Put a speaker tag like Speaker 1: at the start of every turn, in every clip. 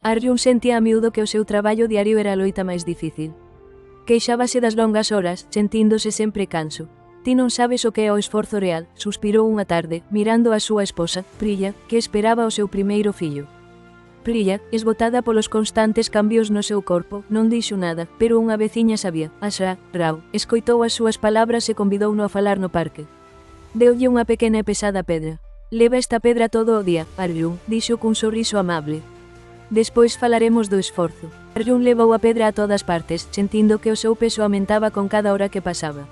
Speaker 1: Arjun sentía a miúdo que o seu traballo diario era a loita máis difícil. Queixábase das longas horas, sentíndose sempre canso. Ti non sabes o que é o esforzo real, suspirou unha tarde, mirando a súa esposa, Priya, que esperaba o seu primeiro fillo. Priya, esbotada polos constantes cambios no seu corpo, non dixo nada, pero unha veciña sabía, Asha, Rao, escoitou as súas palabras e convidouno a falar no parque. Deulle unha pequena e pesada pedra. Leva esta pedra todo o día, Arjun, dixo cun sorriso amable. Despois falaremos do esforzo. Arjun levou a pedra a todas partes, sentindo que o seu peso aumentaba con cada hora que pasaba.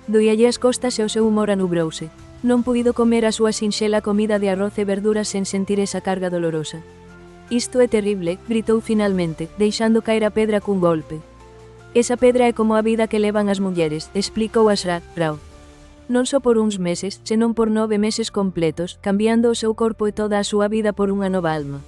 Speaker 1: Doíalle as costas e o seu humor anubrouse. Non puido comer a súa sinxela comida de arroz e verduras sen sentir esa carga dolorosa. Isto é terrible, gritou finalmente, deixando caer a pedra cun golpe. Esa pedra é como a vida que levan as mulleres, explicou Asha, Rao. Non só por uns meses, senón por 9 meses completos, cambiando o seu corpo e toda a súa vida por unha nova alma.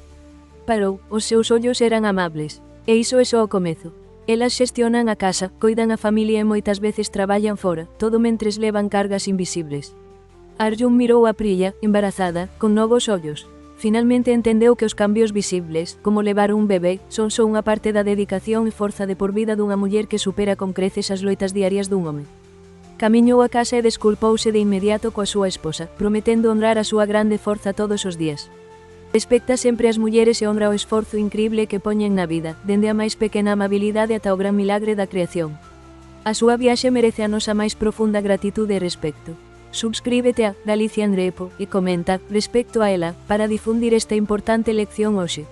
Speaker 1: Parou, os seus ollos eran amables. E iso é só o comezo. Elas xestionan a casa, coidan a familia e moitas veces traballan fora, todo mentres levan cargas invisibles. Arjun mirou a Priya, embarazada, con novos ollos. Finalmente entendeu que os cambios visibles, como levar un bebé, son só unha parte da dedicación e forza de por vida dunha muller que supera con creces as loitas diarias dun home. Camiñou a casa e desculpouse de inmediato coa súa esposa, prometendo honrar a súa grande forza todos os días. Respecta sempre as mulleres e honra o esforzo incrible que poñen na vida, dende a máis pequena amabilidade ata o gran milagre da creación. A súa viaxe merece a nosa máis profunda gratitude e respecto. Subscríbete a Galicia en Repo e comenta, respecto a ela, para difundir esta importante lección hoxe.